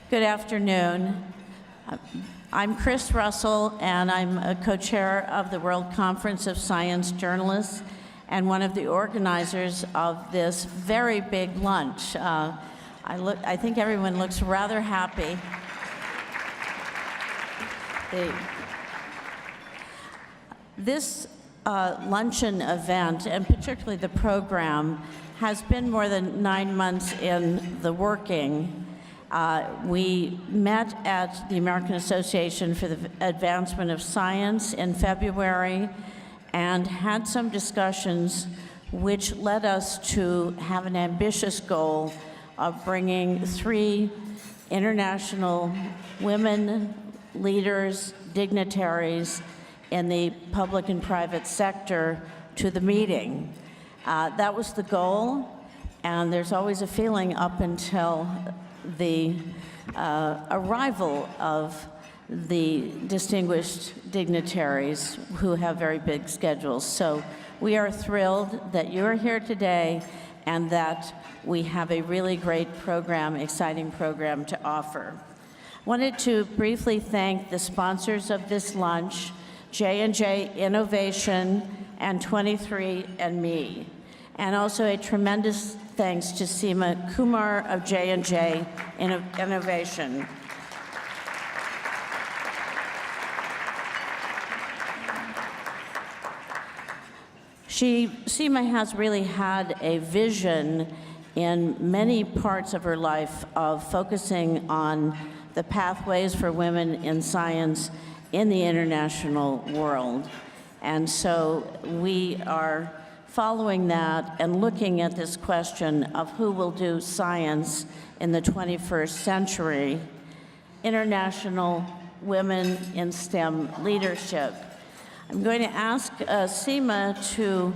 Good afternoon. I'm Chris Russell, and I'm a co-chair of the World Conference of Science Journalists and one of the organizers of this very big lunch. I think everyone looks rather happy. This luncheon event, and particularly the program, has been more than 9 months in the working. We met at the American Association for the Advancement of Science in February and had some discussions which led us to have an ambitious goal of bringing 3 international women leaders, dignitaries in the public and private sector to the meeting. That was the goal, and there's always a feeling up until the arrival of the distinguished dignitaries who have very big schedules. So we are thrilled that you're here today and that we have a really great program, exciting program to offer. Wanted to briefly thank the sponsors of this lunch, J&J Innovation and 23andMe. And also a tremendous thanks to Seema Kumar of J&J Innovation. Seema has really had a vision in many parts of her life of focusing on the pathways for women in science in the international world. And so we are following that and looking at this question of who will do science in the 21st century, international women in STEM leadership. I'm going to ask Seema to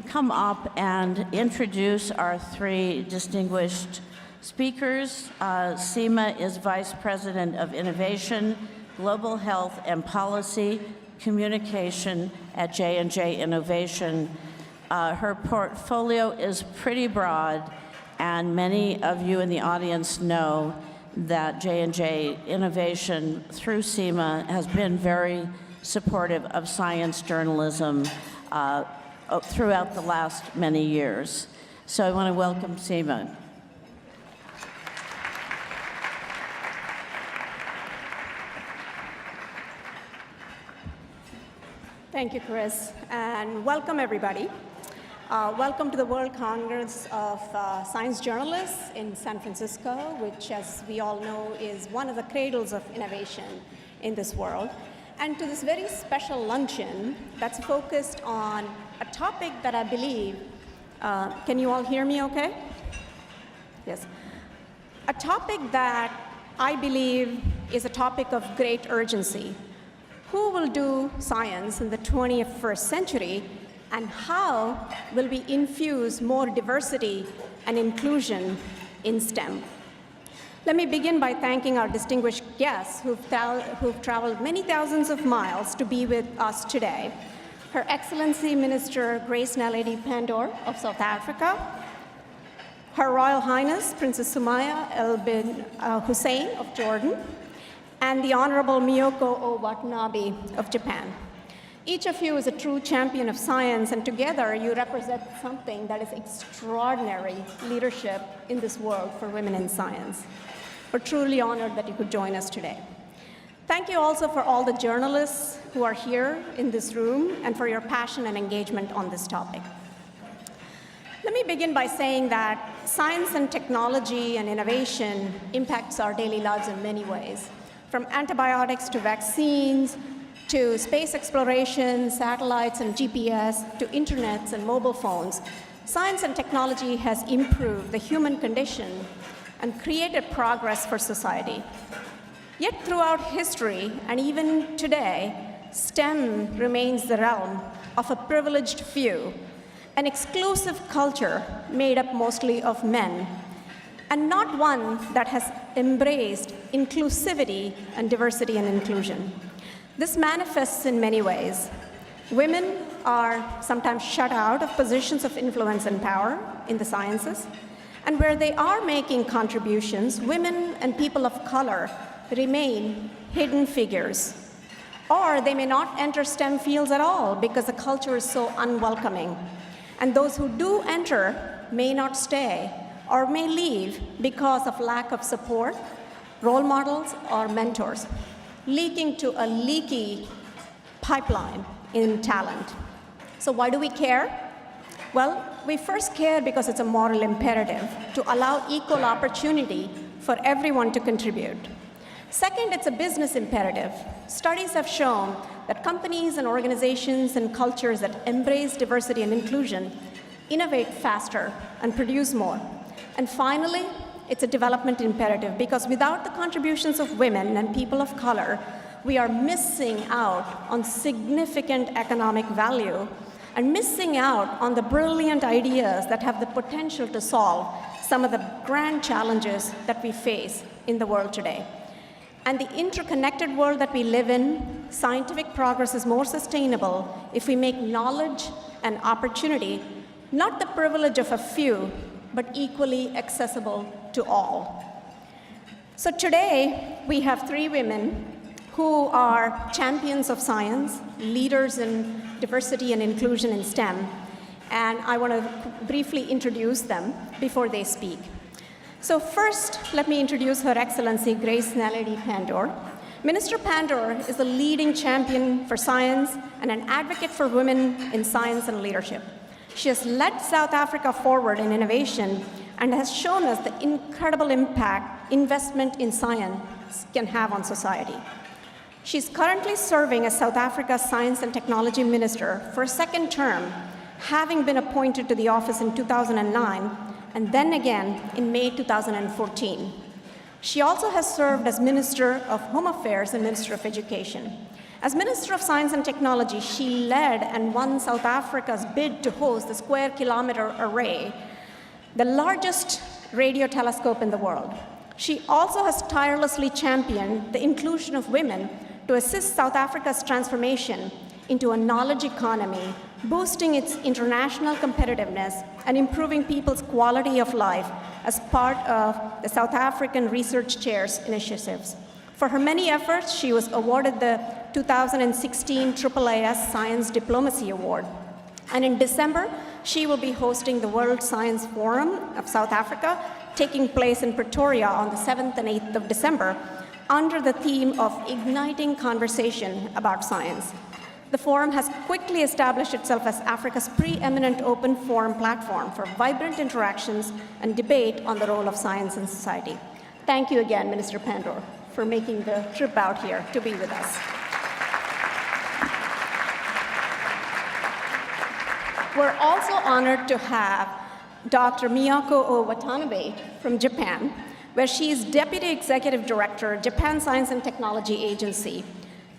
come up and introduce our 3 distinguished speakers. Seema is Vice President of Innovation, Global Health and Policy, Communication at J&J Innovation. Her portfolio is pretty broad, and many of you in the audience know that J&J Innovation, through Seema, has been very supportive of science journalism throughout the last many years. So I want to welcome Seema. Thank you, Chris, and welcome everybody. Welcome to the World Congress of Science Journalists in San Francisco, which, as we all know, is one of the cradles of innovation in this world. And to this very special luncheon that's focused on a topic that I believe, can you all hear me okay? Yes. A topic that I believe is a topic of great urgency. Who will do science in the 21st century, and how will we infuse more diversity and inclusion in STEM? Let me begin by thanking our distinguished guests who've traveled many thousands of miles to be with us today. Her Excellency Minister Grace Naledi Pandor of South Africa, Her Royal Highness Princess Sumaya Al bin Hussein of Jordan, and the Honorable Miyako Matambi of Japan. Each of you is a true champion of science, and together you represent something that is extraordinary leadership in this world for women in science. We're truly honored that you could join us today. Thank you also for all the journalists who are here in this room and for your passion and engagement on this topic. Let me begin by saying that science and technology and innovation impacts our daily lives in many ways, from antibiotics to vaccines, to space exploration, satellites and GPS, to internets and mobile phones. Science and technology has improved the human condition and created progress for society. Yet throughout history, and even today, STEM remains the realm of a privileged few, an exclusive culture made up mostly of men, and not one that has embraced inclusivity and diversity and inclusion. This manifests in many ways. Women are sometimes shut out of positions of influence and power in the sciences, And where they are making contributions, women and people of color remain hidden figures. Or they may not enter STEM fields at all because the culture is so unwelcoming. And those who do enter may not stay or may leave because of lack of support, role models, or mentors, leaking to a leaky pipeline in talent. So why do we care? Well, we first care because it's a moral imperative to allow equal opportunity for everyone to contribute. Second, it's a business imperative. Studies have shown that companies and organizations and cultures that embrace diversity and inclusion innovate faster and produce more. And finally, it's a development imperative because without the contributions of women and people of color, we are missing out on significant economic value and missing out on the brilliant ideas that have the potential to solve some of the grand challenges that we face in the world today. And the interconnected world that we live in, scientific progress is more sustainable if we make knowledge and opportunity not the privilege of a few, but equally accessible to all. So today, we have 3 women who are champions of science, leaders in diversity and inclusion in STEM, and I want to briefly introduce them before they speak. So first, let me introduce Her Excellency Grace Naledi Pandor. Minister Pandor is a leading champion for science and an advocate for women in science and leadership. She has led South Africa forward in innovation and has shown us the incredible impact investment in science can have on society. She's currently serving as South Africa's Science and Technology Minister for a second term, having been appointed to the office in 2009 and then again in May 2014. She also has served as Minister of Home Affairs and Minister of Education. As Minister of Science and Technology, she led and won South Africa's bid to host the Square Kilometre Array, the largest radio telescope in the world. She also has tirelessly championed the inclusion of women to assist South Africa's transformation into a knowledge economy, boosting its international competitiveness and improving people's quality of life as part of the South African Research Chairs initiatives. For her many efforts, she was awarded the 2016 AAAS Science Diplomacy Award. And in December, she will be hosting the World Science Forum of South Africa, taking place in Pretoria on the 7th and 8th of December, under the theme of Igniting Conversation about Science. The forum has quickly established itself as Africa's preeminent open forum platform for vibrant interactions and debate on the role of science in society. Thank you again, Minister Pandor, for making the trip out here to be with us. We're also honored to have Dr. Miyako Matambi from Japan, where she is Deputy Executive Director, Japan Science and Technology Agency,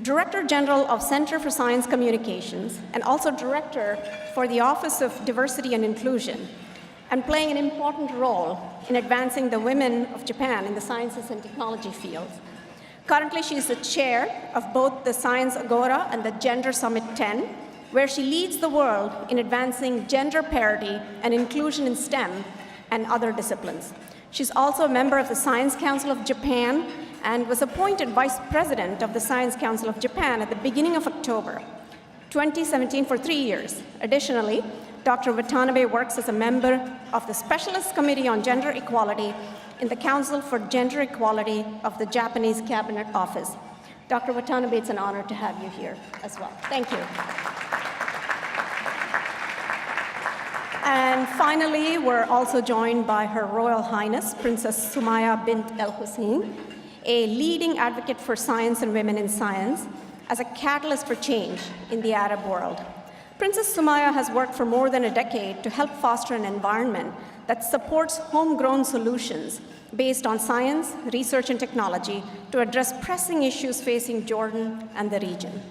Director General of Center for Science Communications, and also Director for the Office of Diversity and Inclusion, and playing an important role in advancing the women of Japan in the sciences and technology fields. Currently, she is the chair of both the Science Agora and the Gender Summit 10, where she leads the world in advancing gender parity and inclusion in STEM and other disciplines. She's also a member of the Science Council of Japan and was appointed Vice President of the Science Council of Japan at the beginning of October 2017 for 3 years. Additionally, Dr. Watanabe works as a member of the Specialist Committee on Gender Equality in the Council for Gender Equality of the Japanese Cabinet Office. Dr. Watanabe, it's an honor to have you here as well. Thank you. And finally, we're also joined by Her Royal Highness, Princess Sumaya bint Al Hussein, a leading advocate for science and women in science, as a catalyst for change in the Arab world. Princess Sumaya has worked for more than a decade to help foster an environment that supports homegrown solutions based on science, research, and technology to address pressing issues facing Jordan and the region.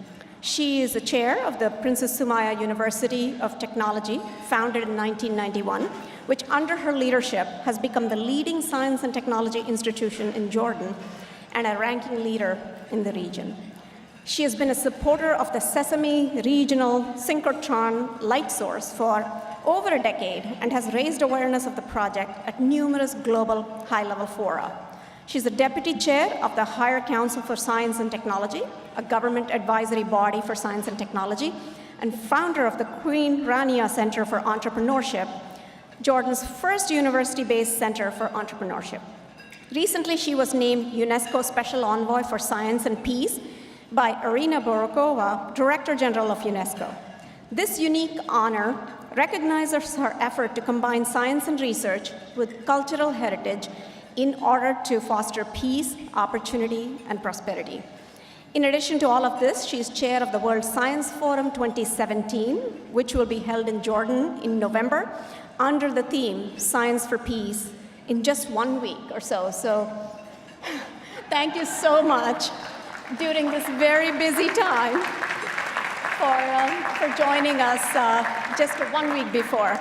She is the chair of the Princess Sumaya University of Technology, founded in 1991, which under her leadership has become the leading science and technology institution in Jordan and a ranking leader in the region. She has been a supporter of the Sesame Regional Synchrotron light source for over a decade and has raised awareness of the project at numerous global high-level fora. She's the deputy chair of the Higher Council for Science and Technology, a government advisory body for science and technology, and founder of the Queen Rania Center for Entrepreneurship, Jordan's first university-based center for entrepreneurship. Recently, she was named UNESCO Special Envoy for Science and Peace by Irina Borokova, Director General of UNESCO. This unique honor recognizes her effort to combine science and research with cultural heritage in order to foster peace, opportunity, and prosperity. In addition to all of this, she is chair of the World Science Forum 2017, which will be held in Jordan in November under the theme Science for Peace in just 1 week or so. So thank you so much during this very busy time for joining us just 1 week before.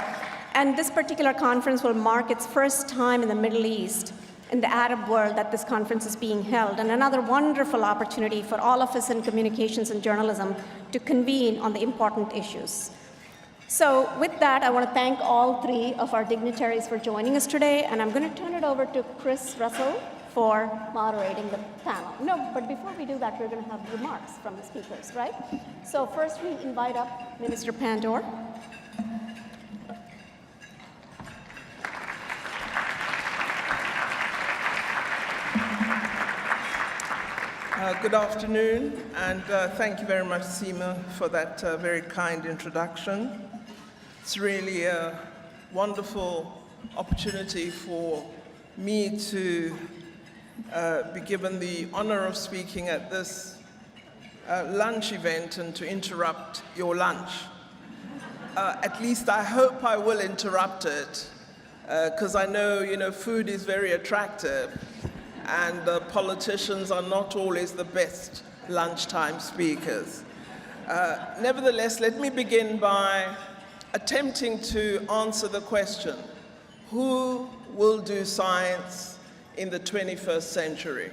And this particular conference will mark its first time in the Middle East, in the Arab world, that this conference is being held, and another wonderful opportunity for all of us in communications and journalism to convene on the important issues. So with that, I want to thank all three of our dignitaries for joining us today, and I'm going to turn it over to Chris Russell for moderating the panel. No, but before we do that, we're going to have remarks from the speakers, right? So first, we invite up Minister Pandor. Good afternoon, and thank you very much, Seema, for that very kind introduction. It's really a wonderful opportunity for me to be given the honor of speaking at this lunch event and to interrupt your lunch. At least I hope I will interrupt it, because I know, food is very attractive, and politicians are not always the best lunchtime speakers. Nevertheless, let me begin by attempting to answer the question, who will do science in the 21st century?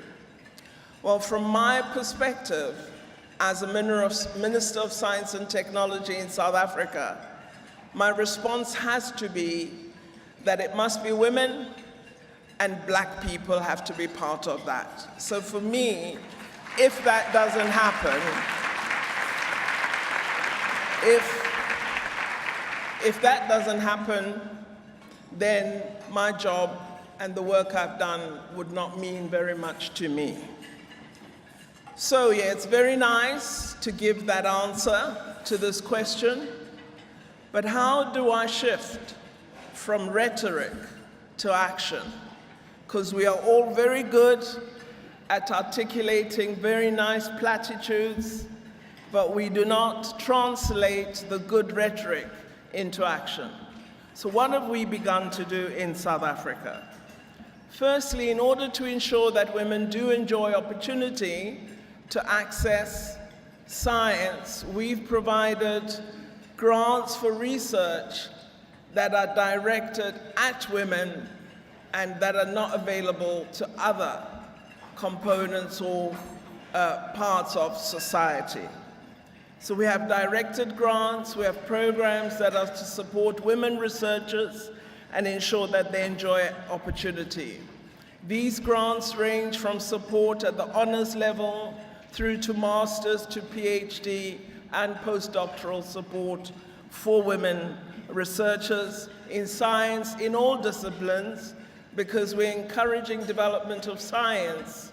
Well, from my perspective, as a Minister of Science and Technology in South Africa, my response has to be that it must be women, and Black people have to be part of that. So for me, if that doesn't happen, if that doesn't happen, then my job and the work I've done would not mean very much to me. So yeah, it's very nice to give that answer to this question, but how do I shift from rhetoric to action? Because we are all very good at articulating very nice platitudes, but we do not translate the good rhetoric into action. So what have we begun to do in South Africa? Firstly, in order to ensure that women do enjoy opportunity to access science, we've provided grants for research that are directed at women and that are not available to other components or parts of society. So we have directed grants, we have programs that are to support women researchers and ensure that they enjoy opportunity. These grants range from support at the honors level through to master's to PhD and postdoctoral support for women researchers in science in all disciplines, because we're encouraging development of science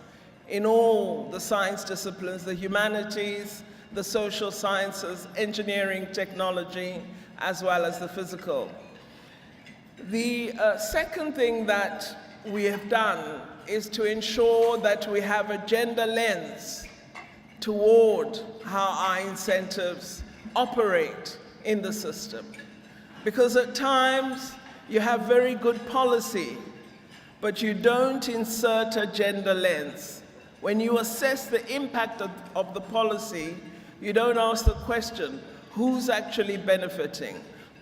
in all the science disciplines, the humanities, the social sciences, engineering, technology, as well as the physical. The second thing that we have done is to ensure that we have a gender lens toward how our incentives operate in the system. Because at times you have very good policy, but you don't insert a gender lens. When you assess the impact of the policy, you don't ask the question, who's actually benefiting?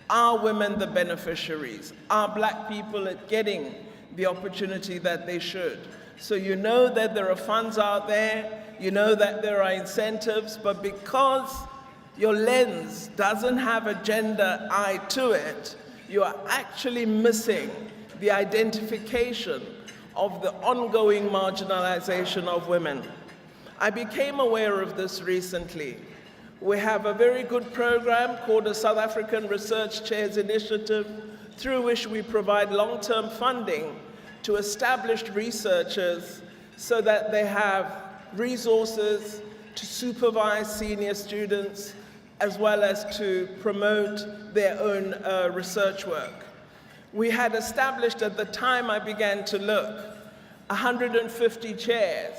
Are women the beneficiaries? Are Black people getting the opportunity that they should? So you know that there are funds out there, you know that there are incentives, but because your lens doesn't have a gender eye to it, you are actually missing the identification of the ongoing marginalization of women. I became aware of this recently. We have a very good program called the South African Research Chairs Initiative, through which we provide long-term funding to established researchers so that they have resources to supervise senior students as well as to promote their own research work. We had established, at the time I began to look, 150 chairs,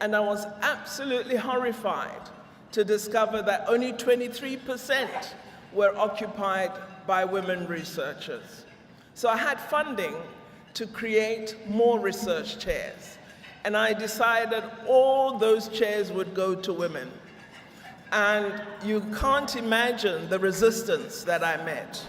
and I was absolutely horrified to discover that only 23% were occupied by women researchers. So I had funding to create more research chairs, and I decided all those chairs would go to women. And you can't imagine the resistance that I met.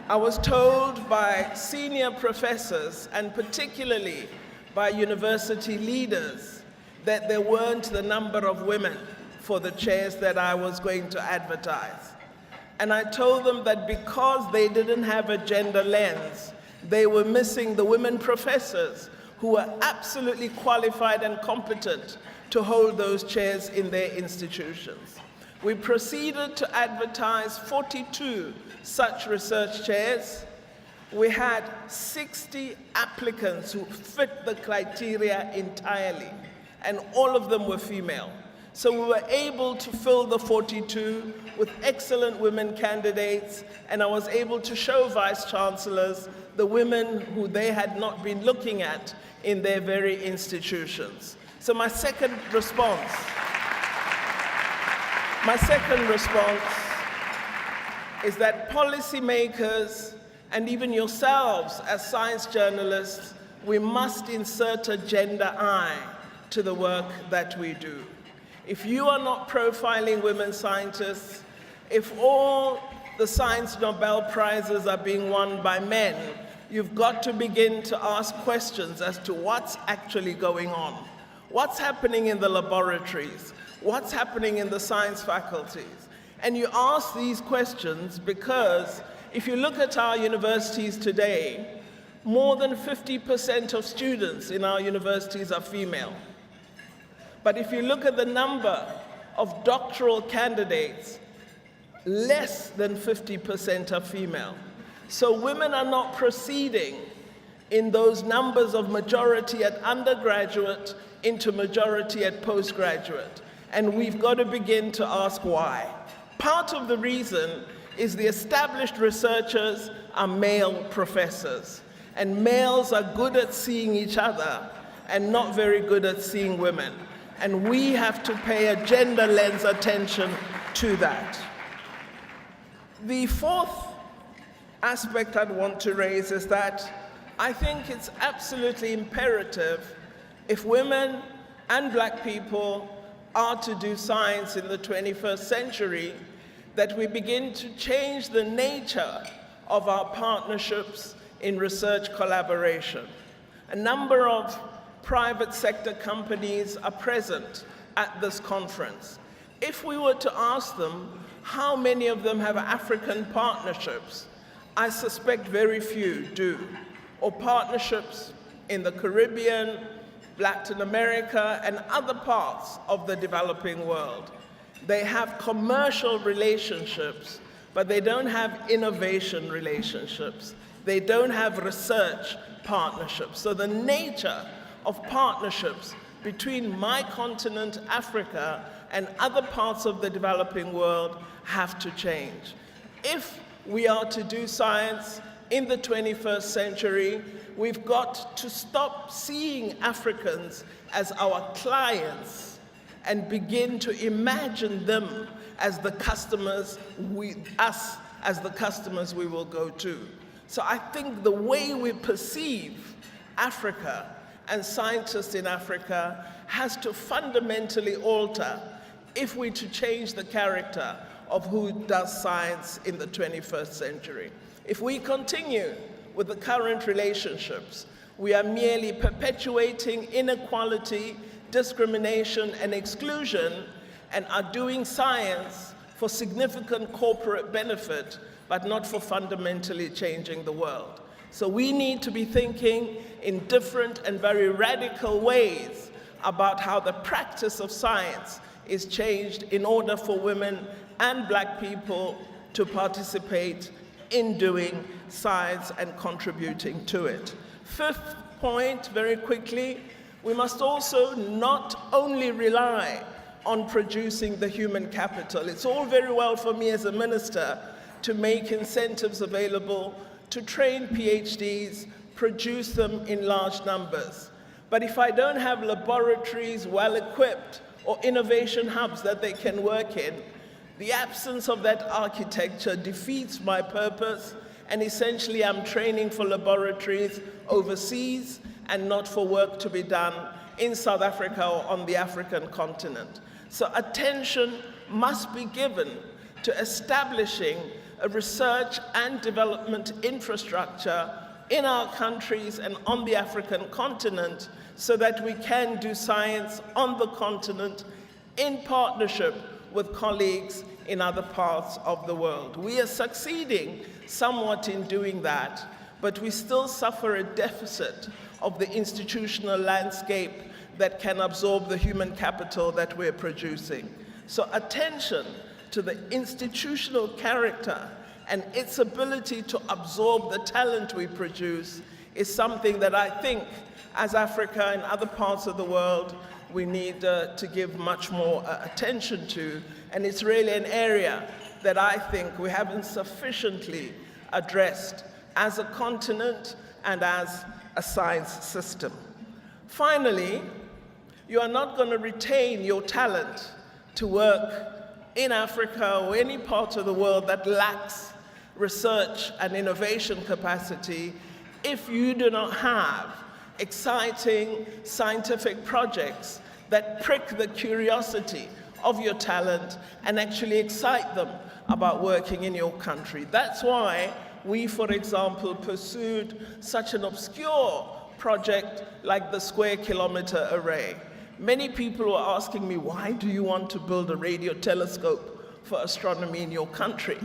I was told by senior professors, and particularly by university leaders, that there weren't the number of women for the chairs that I was going to advertise. And I told them that because they didn't have a gender lens, they were missing the women professors who were absolutely qualified and competent to hold those chairs in their institutions. We proceeded to advertise 42 such research chairs. We had 60 applicants who fit the criteria entirely, and all of them were female. So we were able to fill the 42 with excellent women candidates, and I was able to show vice chancellors the women who they had not been looking at in their very institutions. So my second response is that policymakers and even yourselves as science journalists, we must insert a gender eye to the work that we do. If you are not profiling women scientists, if all the Science Nobel Prizes are being won by men, you've got to begin to ask questions as to what's actually going on. What's happening in the laboratories? What's happening in the science faculties? And you ask these questions because if you look at our universities today, more than 50% of students in our universities are female. But if you look at the number of doctoral candidates, less than 50% are female. So women are not proceeding in those numbers of majority at undergraduate into majority at postgraduate. And we've got to begin to ask why. Part of the reason is the established researchers are male professors, and males are good at seeing each other and not very good at seeing women. And we have to pay a gender lens attention to that. The fourth aspect I'd want to raise is that I think it's absolutely imperative, if women and Black people are to do science in the 21st century, that we begin to change the nature of our partnerships in research collaboration. A number of private sector companies are present at this conference. If we were to ask them how many of them have African partnerships, I suspect very few do, or partnerships in the Caribbean, Latin America, and other parts of the developing world. They have commercial relationships, but they don't have innovation relationships. They don't have research partnerships. So the nature of partnerships between my continent, Africa, and other parts of the developing world have to change. If we are to do science in the 21st century, we've got to stop seeing Africans as our clients and begin to imagine them as the customers, us as the customers we will go to. So I think the way we perceive Africa and scientists in Africa has to fundamentally alter if we're to change the character of who does science in the 21st century. If we continue with the current relationships, we are merely perpetuating inequality, discrimination, and exclusion, and are doing science for significant corporate benefit but not for fundamentally changing the world. So we need to be thinking in different and very radical ways about how the practice of science is changed in order for women and Black people to participate in doing science and contributing to it. Fifth point, very quickly, we must also not only rely on producing the human capital. It's all very well for me as a minister to make incentives available to train PhDs, produce them in large numbers. But if I don't have laboratories well-equipped or innovation hubs that they can work in, the absence of that architecture defeats my purpose, and essentially I'm training for laboratories overseas and not for work to be done in South Africa or on the African continent. So attention must be given to establishing a research and development infrastructure in our countries and on the African continent so that we can do science on the continent in partnership with colleagues in other parts of the world. We are succeeding somewhat in doing that, but we still suffer a deficit of the institutional landscape that can absorb the human capital that we're producing. So attention to the institutional character and its ability to absorb the talent we produce is something that I think, as Africa and other parts of the world, we need to give much more attention to. And it's really an area that I think we haven't sufficiently addressed as a continent and as a science system. Finally, you are not going to retain your talent to work in Africa or any part of the world that lacks research and innovation capacity if you do not have exciting scientific projects that prick the curiosity of your talent and actually excite them about working in your country. That's why we, for example, pursued such an obscure project like the Square Kilometre Array. Many people were asking me, why do you want to build a radio telescope for astronomy in your country?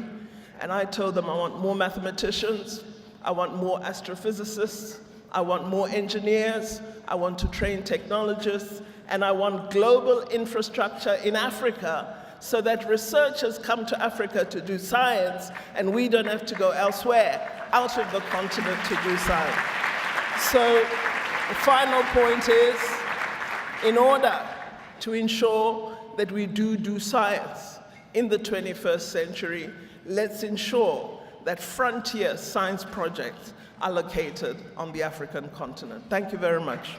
And I told them I want more mathematicians, I want more astrophysicists, I want more engineers, I want to train technologists, and I want global infrastructure in Africa so that researchers come to Africa to do science and we don't have to go elsewhere, out of the continent to do science. So the final point is, in order to ensure that we do science in the 21st century, let's ensure that frontier science projects are located on the African continent. Thank you very much.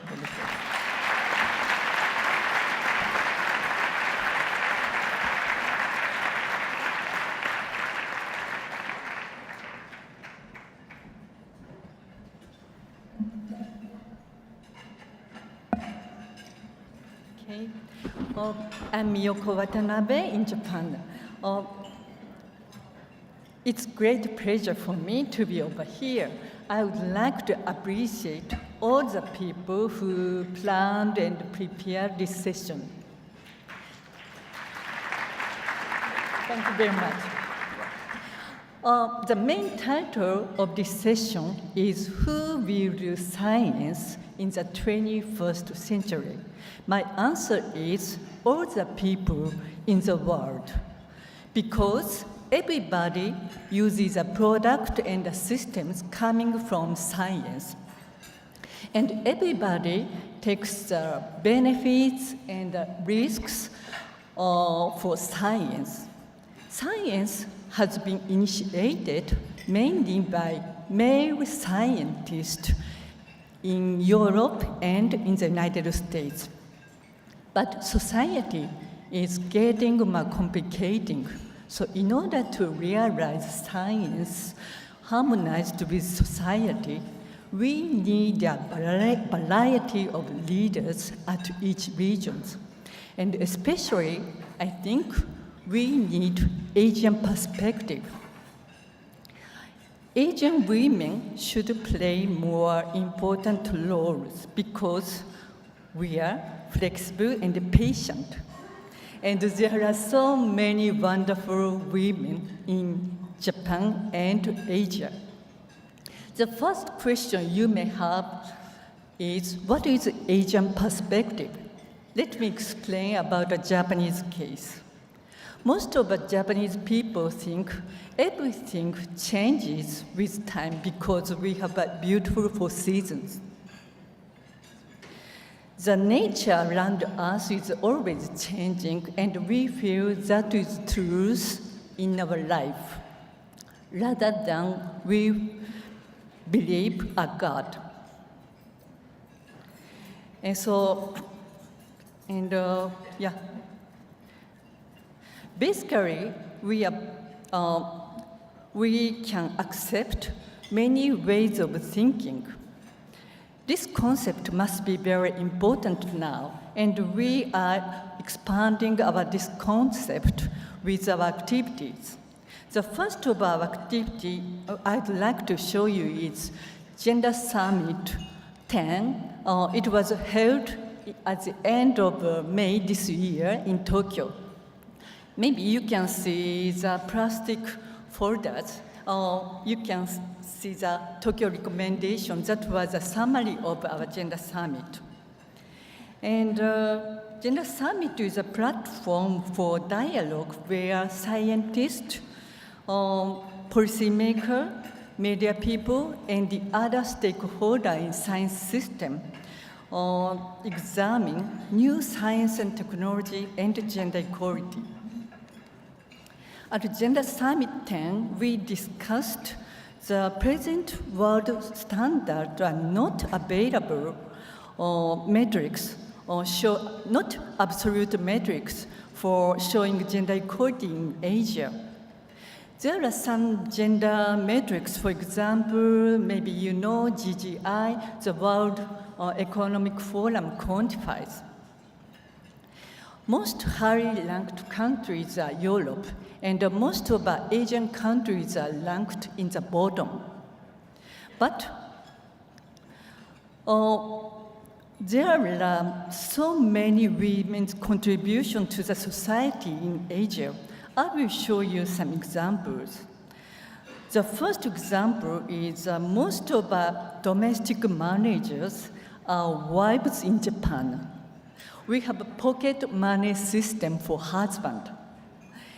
Okay. I'm Miyako Watanabe in Japan. It's great pleasure for me to be over here. I would like to appreciate all the people who planned and prepared this session. Thank you very much. The main title of this session is Who Will Do Science in the 21st Century? My answer is all the people in the world, because everybody uses a product and the systems coming from science. And everybody takes the benefits and the risks for science. Science has been initiated mainly by male scientists in Europe and in the United States. But society is getting more complicated. So in order to realize science harmonized with society, we need a variety of leaders at each region. And especially, I think, we need Asian perspective. Asian women should play more important roles because we are flexible and patient. And there are so many wonderful women in Japan, and Asia. The first question you may have is, what is Asian perspective? Let me explain about a Japanese case. Most of the Japanese people think everything changes with time because we have beautiful four seasons. The nature around us is always changing, and we feel that is truth in our life, rather than we believe a God. And so, basically, we can accept many ways of thinking. This concept must be very important now, and we are expanding this concept with our activities. The first of our activity I'd like to show you is Gender Summit 10. It was held at the end of May this year in Tokyo. Maybe you can see the plastic folders. You can see the Tokyo recommendation. That was a summary of our Gender Summit. And Gender Summit is a platform for dialogue where scientists, policymakers, media people, and the other stakeholders in science system examine new science and technology and gender equality. At Gender Summit 10, we discussed the present world standards are not available metrics, not absolute metrics for showing gender equality in Asia. There are some gender metrics, for example, maybe you know GGI, the World Economic Forum quantifies. Most highly ranked countries are Europe, and most of our Asian countries are ranked in the bottom. But there are so many women's contributions to the society in Asia. I will show you some examples. The first example is most of our domestic managers are wives in Japan. We have a pocket money system for husband,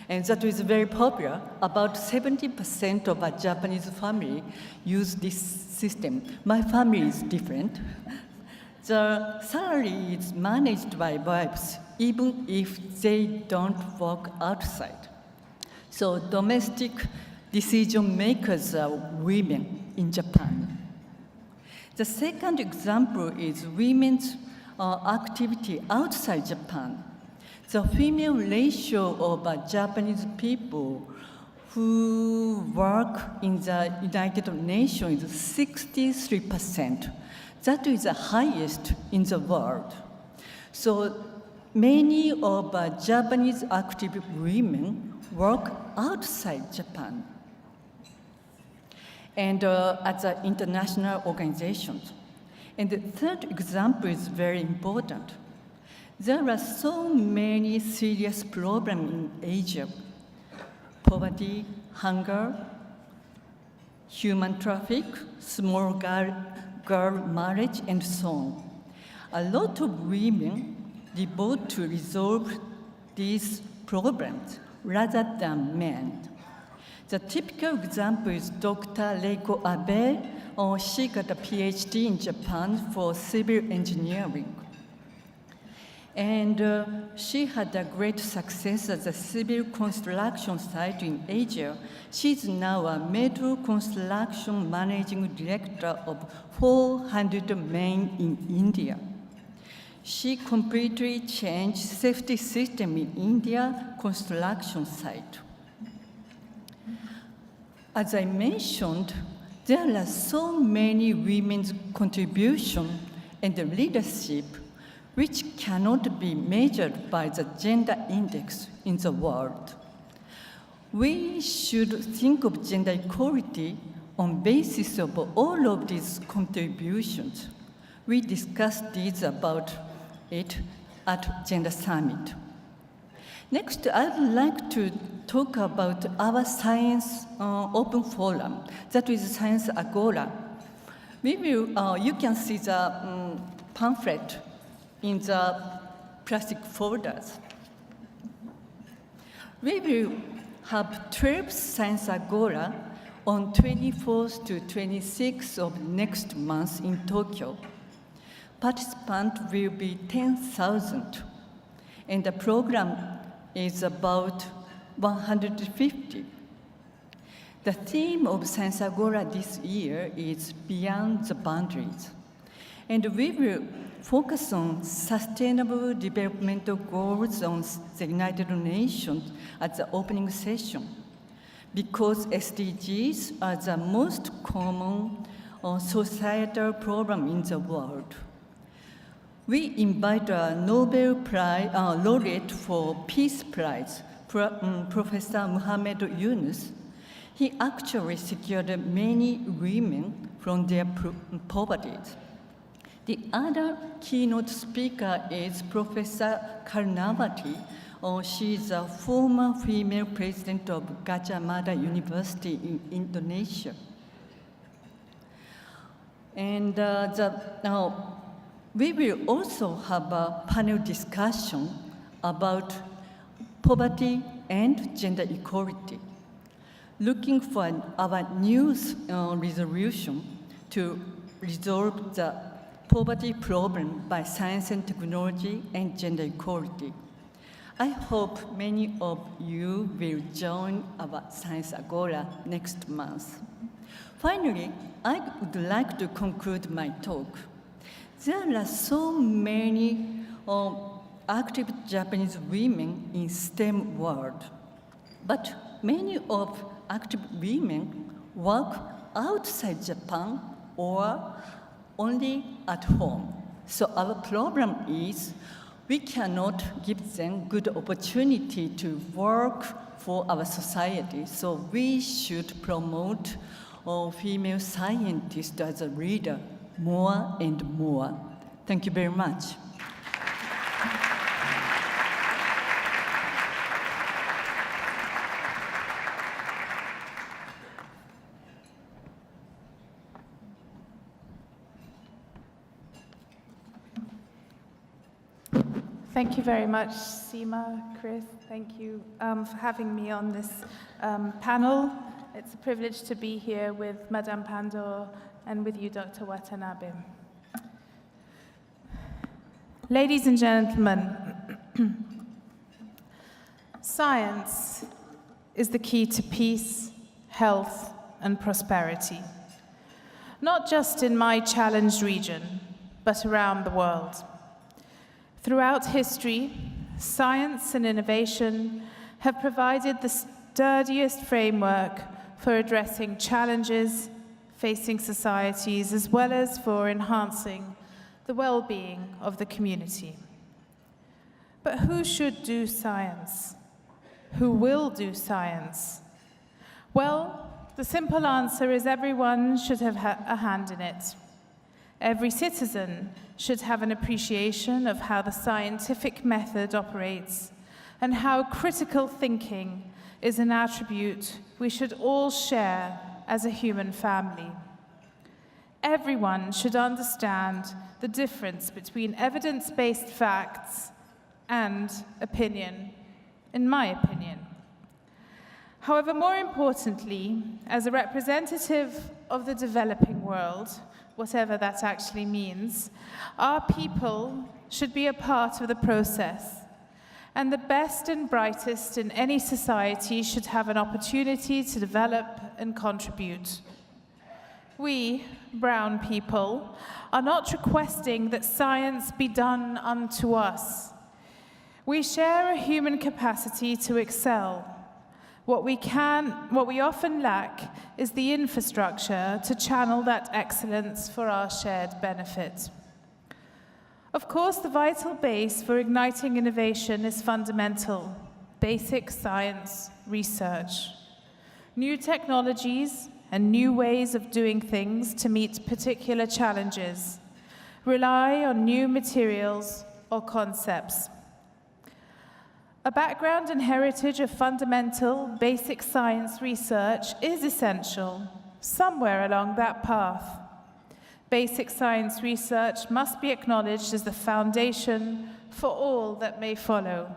and that is very popular. About 70% of our Japanese family use this system. My family is different. The salary is managed by wives, even if they don't work outside. So domestic decision makers are women in Japan. The second example is women's activity outside Japan. The female ratio of Japanese people who work in the United Nations is 63%. That is the highest in the world. So many of Japanese active women work outside Japan and at the international organizations. And the third example is very important. There are so many serious problems in Asia: poverty, hunger, human trafficking, small girl marriage, and so on. A lot of women devote to resolve these problems rather than men. The typical example is Dr. Reiko Abe. She got a PhD in Japan for civil engineering. And she had a great success as a civil construction site in Asia. She's now a metro construction managing director of 400 men in India. She completely changed safety system in India construction site. As I mentioned, there are so many women's contributions and leadership which cannot be measured by the gender index in the world. We should think of gender equality on basis of all of these contributions. We discussed this about it at Gender Summit. Next, I would like to talk about our science open forum, that is Science Agora. You can see the pamphlet in the plastic folders. We will have 12 Science Agora on 24th to 26th of next month in Tokyo. Participants will be 10,000, and the program is about 150. The theme of Science Agora this year is Beyond the Boundaries, and we will focus on sustainable developmental goals on the United Nations at the opening session, because SDGs are the most common societal problem in the world. We invite a Nobel Prize laureate for Peace Prize, Professor Muhammad Yunus. He actually secured many women from their poverty. The other keynote speaker is Professor Karnavati. She is a former female president of Gajah Mada University in Indonesia. And we will also have a panel discussion about poverty and gender equality, looking for our new resolution to resolve the poverty problem by science and technology and gender equality. I hope many of you will join our Science Agora next month. Finally, I would like to conclude my talk. There are so many active Japanese women in STEM world, but many of active women work outside Japan or only at home. So our problem is we cannot give them good opportunity to work for our society. So we should promote female scientists as a leader more and more. Thank you very much. Thank you very much, Seema, Chris. Thank you for having me on this panel. It's a privilege to be here with Madame Pandor and with you, Dr. Watanabe. Ladies and gentlemen, science is the key to peace, health, and prosperity, not just in my challenged region, but around the world. Throughout history, science and innovation have provided the sturdiest framework for addressing challenges facing societies, as well as for enhancing the well-being of the community. But who should do science? Who will do science? Well, the simple answer is everyone should have a hand in it. Every citizen should have an appreciation of how the scientific method operates and how critical thinking is an attribute we should all share as a human family. Everyone should understand the difference between evidence-based facts and opinion, in my opinion. However, more importantly, as a representative of the developing world, whatever that actually means, our people should be a part of the process, and the best and brightest in any society should have an opportunity to develop and contribute. We, brown people, are not requesting that science be done unto us. We share a human capacity to excel. What we often lack is the infrastructure to channel that excellence for our shared benefit. Of course, the vital base for igniting innovation is fundamental, basic science research. New technologies and new ways of doing things to meet particular challenges rely on new materials or concepts. A background and heritage of fundamental, basic science research is essential, somewhere along that path. Basic science research must be acknowledged as the foundation for all that may follow.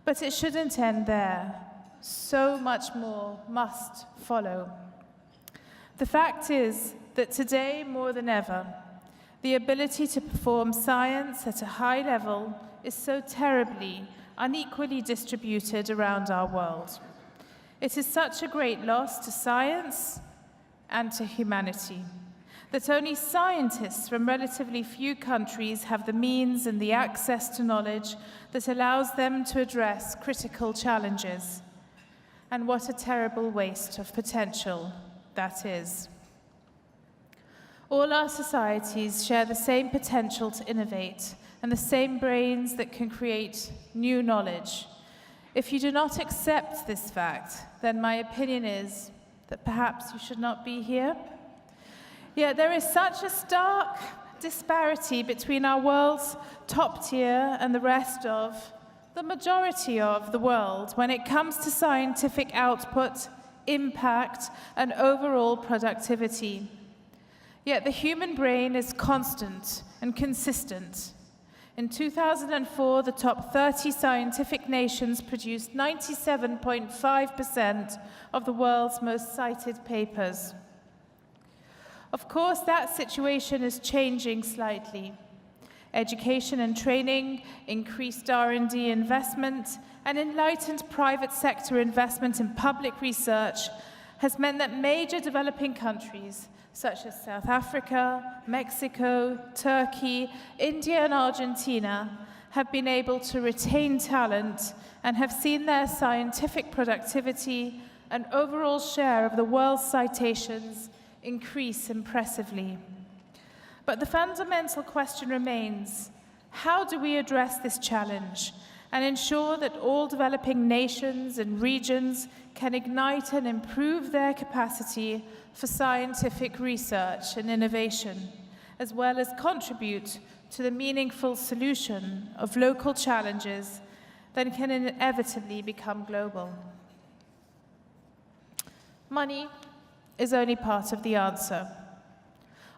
But it shouldn't end there. So much more must follow. The fact is that today, more than ever, the ability to perform science at a high level is so terribly unequally distributed around our world. It is such a great loss to science and to humanity that only scientists from relatively few countries have the means and the access to knowledge that allows them to address critical challenges. And what a terrible waste of potential that is. All our societies share the same potential to innovate and the same brains that can create new knowledge. If you do not accept this fact, then my opinion is that perhaps you should not be here. Yet there is such a stark disparity between our world's top tier and the rest of, the majority of the world when it comes to scientific output, impact, and overall productivity. Yet the human brain is constant and consistent. In 2004, the top 30 scientific nations produced 97.5% of the world's most cited papers. Of course, that situation is changing slightly. Education and training, increased R&D investment, and enlightened private sector investment in public research has meant that major developing countries such as South Africa, Mexico, Turkey, India, and Argentina have been able to retain talent and have seen their scientific productivity and overall share of the world's citations increase impressively. But the fundamental question remains, how do we address this challenge and ensure that all developing nations and regions can ignite and improve their capacity for scientific research and innovation, as well as contribute to the meaningful solution of local challenges that can inevitably become global? Money is only part of the answer.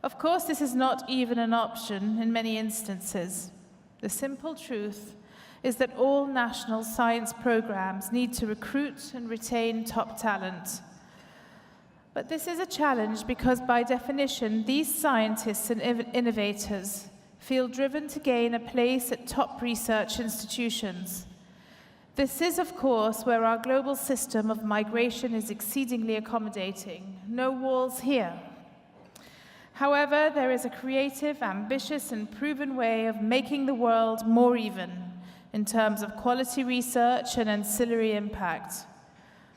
Of course, this is not even an option in many instances. The simple truth is that all national science programs need to recruit and retain top talent. But this is a challenge because, by definition, these scientists and innovators feel driven to gain a place at top research institutions. This is, of course, where our global system of migration is exceedingly accommodating. No walls here. However, there is a creative, ambitious, and proven way of making the world more even in terms of quality research and ancillary impact.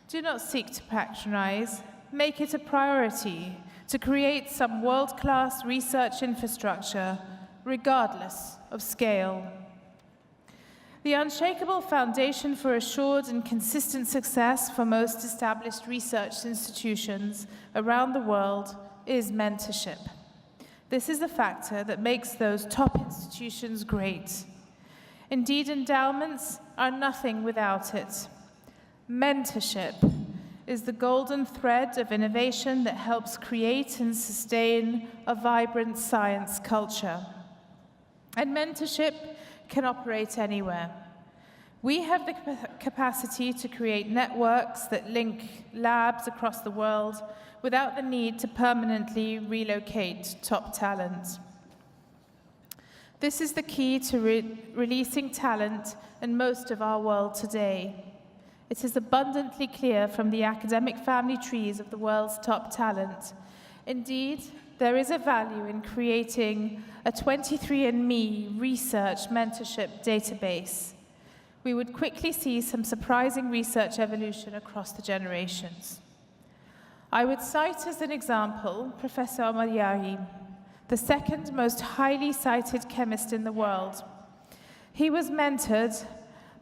Do not seek to patronize. Make it a priority to create some world-class research infrastructure, regardless of scale. The unshakable foundation for assured and consistent success for most established research institutions around the world is mentorship. This is the factor that makes those top institutions great. Indeed, endowments are nothing without it. Mentorship is the golden thread of innovation that helps create and sustain a vibrant science culture. And mentorship can operate anywhere. We have the capacity to create networks that link labs across the world without the need to permanently relocate top talent. This is the key to releasing talent in most of our world today. It is abundantly clear from the academic family trees of the world's top talent. Indeed, there is a value in creating a 23andMe research mentorship database. We would quickly see some surprising research evolution across the generations. I would cite as an example Professor Omaryari, the second most highly cited chemist in the world. He was mentored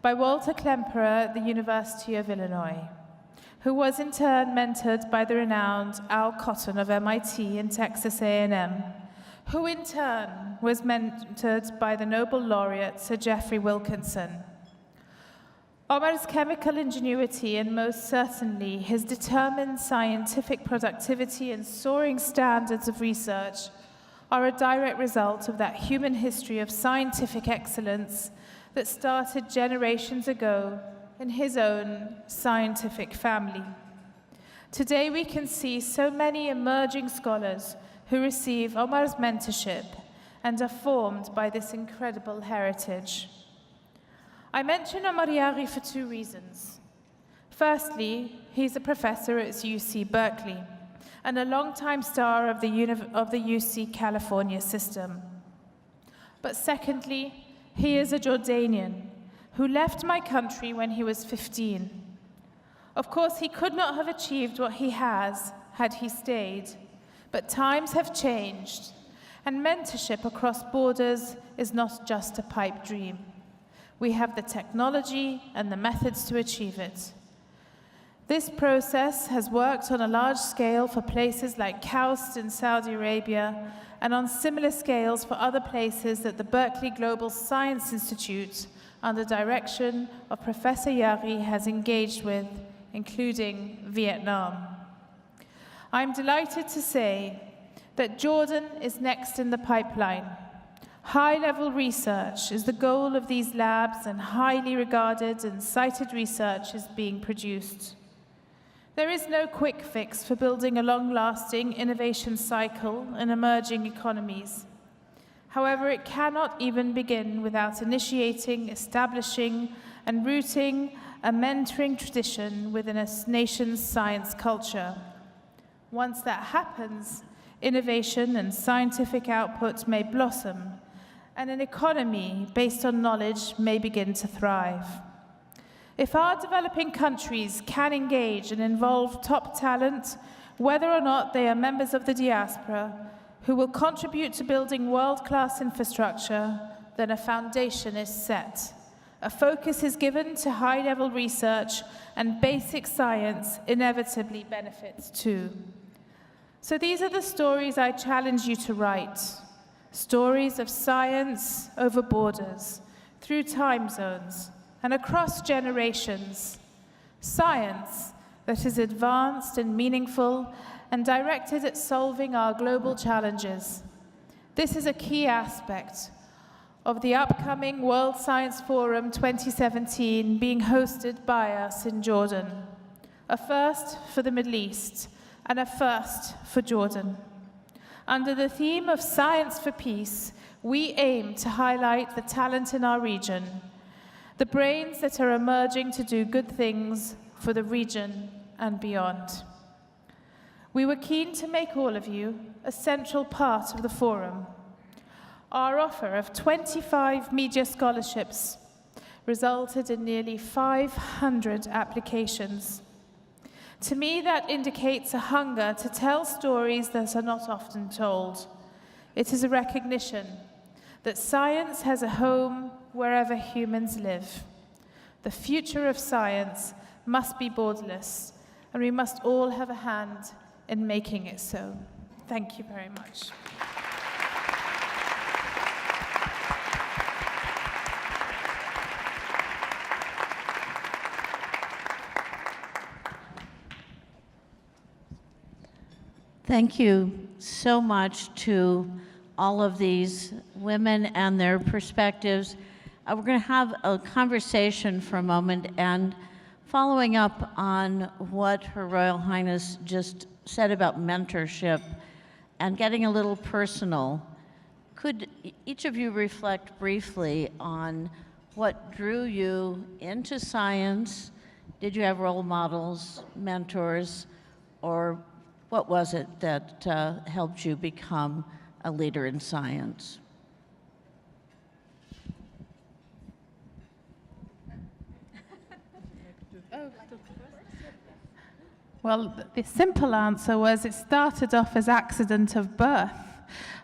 by Walter Klemperer at the University of Illinois, who was in turn mentored by the renowned Al Cotton of MIT and Texas A&M, who in turn was mentored by the Nobel laureate Sir Geoffrey Wilkinson. Omar's chemical ingenuity and most certainly his determined scientific productivity and soaring standards of research are a direct result of that human history of scientific excellence that started generations ago in his own scientific family. Today we can see so many emerging scholars who receive Omar's mentorship and are formed by this incredible heritage. I mention Omar Yaghi for two reasons. Firstly, he's a professor at UC Berkeley and a longtime star of the UC California system. But secondly, he is a Jordanian who left my country when he was 15. Of course, he could not have achieved what he has had he stayed, but times have changed, and mentorship across borders is not just a pipe dream. We have the technology and the methods to achieve it. This process has worked on a large scale for places like KAUST in Saudi Arabia and on similar scales for other places that the Berkeley Global Science Institute, under direction of Professor Yaghi, has engaged with, including Vietnam. I'm delighted to say that Jordan is next in the pipeline. High-level research is the goal of these labs, and highly regarded and cited research is being produced. There is no quick fix for building a long-lasting innovation cycle in emerging economies. However, it cannot even begin without initiating, establishing, and rooting a mentoring tradition within a nation's science culture. Once that happens, innovation and scientific output may blossom, and an economy based on knowledge may begin to thrive. If our developing countries can engage and involve top talent, whether or not they are members of the diaspora, who will contribute to building world-class infrastructure, then a foundation is set. A focus is given to high-level research, and basic science inevitably benefits too. So these are the stories I challenge you to write. Stories of science over borders, through time zones, and across generations. Science that is advanced and meaningful and directed at solving our global challenges. This is a key aspect of the upcoming World Science Forum 2017 being hosted by us in Jordan. A first for the Middle East and a first for Jordan. Under the theme of Science for Peace, we aim to highlight the talent in our region, the brains that are emerging to do good things for the region and beyond. We were keen to make all of you a central part of the forum. Our offer of 25 media scholarships resulted in nearly 500 applications. To me, that indicates a hunger to tell stories that are not often told. It is a recognition that science has a home wherever humans live. The future of science must be borderless, and we must all have a hand in making it so. Thank you very much. Thank you so much to all of these women and their perspectives. We're going to have a conversation for a moment, and following up on what Her Royal Highness just said about mentorship and getting a little personal, could each of you reflect briefly on what drew you into science? Did you have role models, mentors, or what was it that helped you become a leader in science? Well, the simple answer was it started off as accident of birth.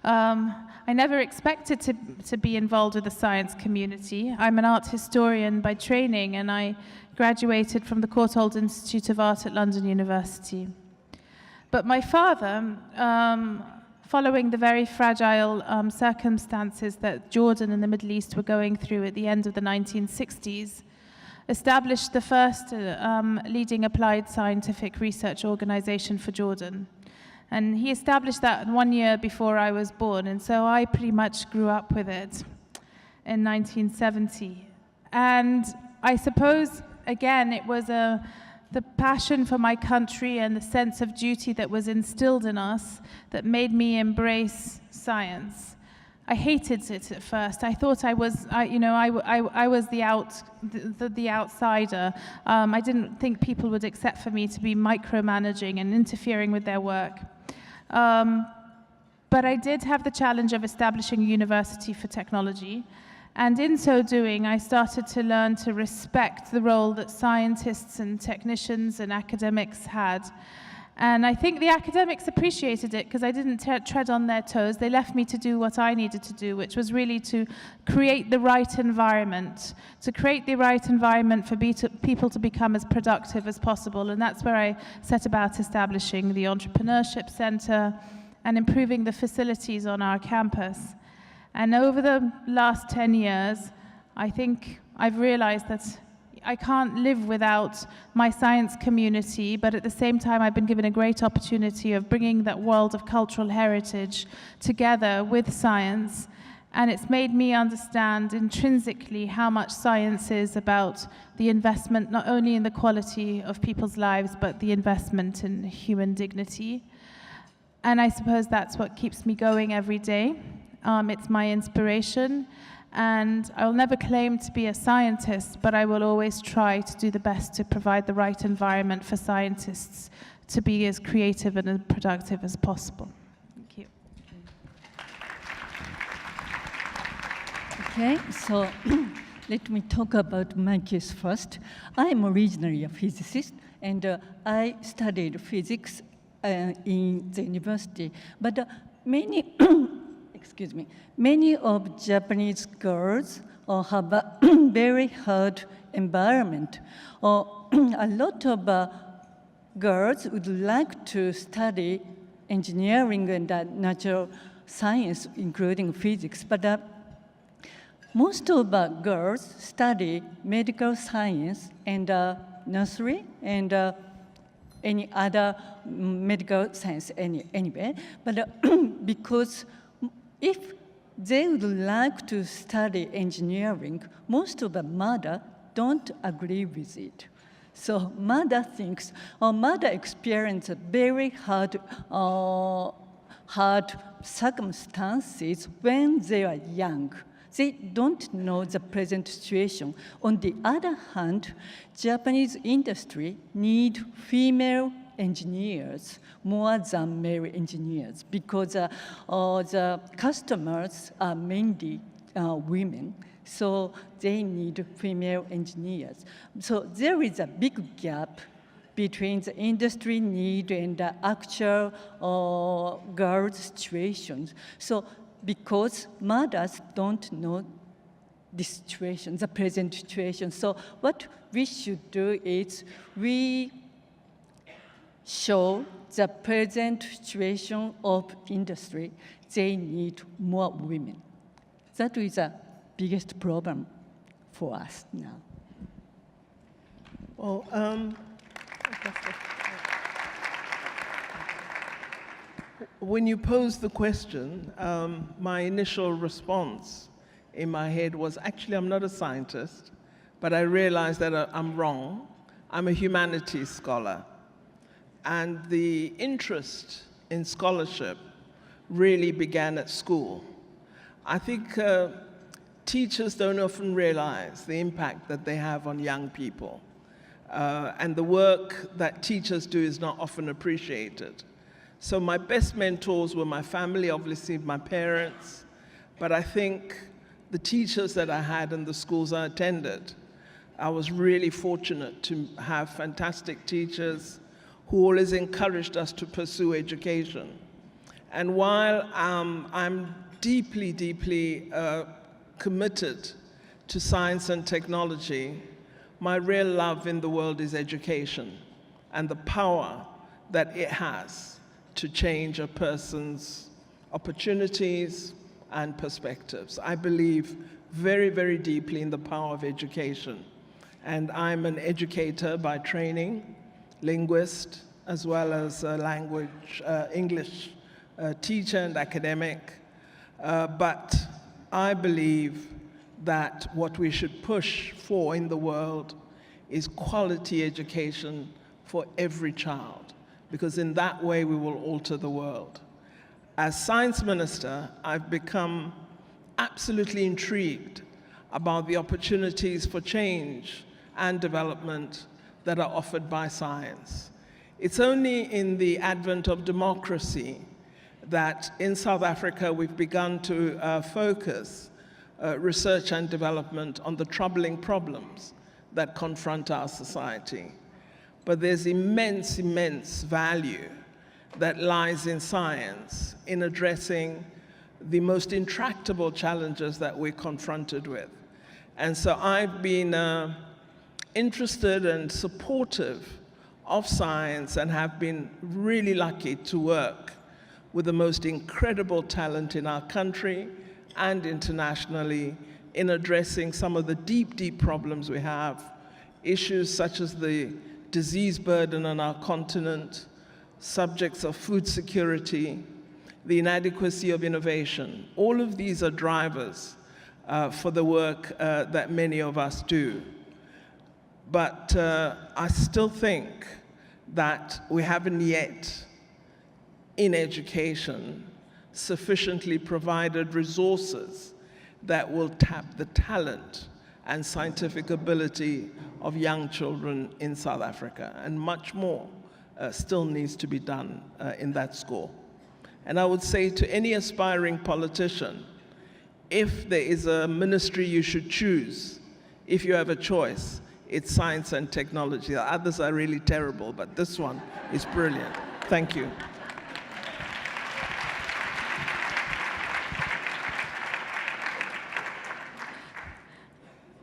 I never expected to be involved with the science community. I'm an art historian by training, and I graduated from the Courtauld Institute of Art at London University. But my father, following the very fragile circumstances that Jordan and the Middle East were going through at the end of the 1960s, established the first leading applied scientific research organization for Jordan. And he established that 1 year before I was born, and so I pretty much grew up with it in 1970. And I suppose, again, it was the passion for my country and the sense of duty that was instilled in us that made me embrace science. I hated it at first. I thought I was the outsider. I didn't think people would accept for me to be micromanaging and interfering with their work. But I did have the challenge of establishing a university for technology. And in so doing, I started to learn to respect the role that scientists and technicians and academics had. And I think the academics appreciated it because I didn't tread on their toes. They left me to do what I needed to do, which was really to create the right environment, for people to become as productive as possible. And that's where I set about establishing the Entrepreneurship Center and improving the facilities on our campus. And over the last 10 years, I think I've realized that I can't live without my science community, but at the same time, I've been given a great opportunity of bringing that world of cultural heritage together with science. And it's made me understand intrinsically how much science is about the investment, not only in the quality of people's lives, but the investment in human dignity. And I suppose that's what keeps me going every day. It's my inspiration. And I'll never claim to be a scientist, but I will always try to do the best to provide the right environment for scientists to be as creative and as productive as possible. Thank you. Okay, so let me talk about my case first. I am originally a physicist, and I studied physics in the university, but many many of Japanese girls have a very hard environment. A lot of girls would like to study engineering and natural science, including physics, but most of girls study medical science and nursery and any other medical science anyway, but because if they would like to study engineering, most of the mother don't agree with it. So mother thinks, or mother experiences very hard circumstances when they are young. They don't know the present situation. On the other hand, Japanese industry need female engineers more than male engineers because the customers are mainly women, so they need female engineers. So there is a big gap between the industry need and the actual girls' situations. So because mothers don't know the situation, the present situation. So what we should do is we show the present situation of industry. They need more women. That is the biggest problem for us now. Well, when you posed the question, my initial response in my head was, actually, I'm not a scientist, but I realized that I'm wrong. I'm a humanities scholar. And the interest in scholarship really began at school. I think teachers don't often realize the impact that they have on young people. And the work that teachers do is not often appreciated. So my best mentors were my family, obviously my parents, but I think the teachers that I had in the schools I attended, I was really fortunate to have fantastic teachers who always encouraged us to pursue education. And while I'm deeply, deeply committed to science and technology, my real love in the world is education and the power that it has to change a person's opportunities and perspectives. I believe very, very deeply in the power of education. and I'm an educator by training, linguist, as well as a language, English teacher and academic. But I believe that what we should push for in the world is quality education for every child, because in that way we will alter the world. As science minister, I've become absolutely intrigued about the opportunities for change and development that are offered by science. It's only in the advent of democracy that in South Africa we've begun to focus research and development on the troubling problems that confront our society. But there's immense, immense value that lies in science in addressing the most intractable challenges that we're confronted with. And so I've been interested and supportive of science and have been really lucky to work with the most incredible talent in our country and internationally in addressing some of the deep, deep problems we have, issues such as the disease burden on our continent, subjects of food security, the inadequacy of innovation. All of these are drivers for the work that many of us do. But I still think that we haven't yet, in education, sufficiently provided resources that will tap the talent and scientific ability of young children in South Africa. And much more still needs to be done in that score. And I would say to any aspiring politician, if there is a ministry you should choose, if you have a choice, it's science and technology. The others are really terrible, but this one is brilliant. Thank you.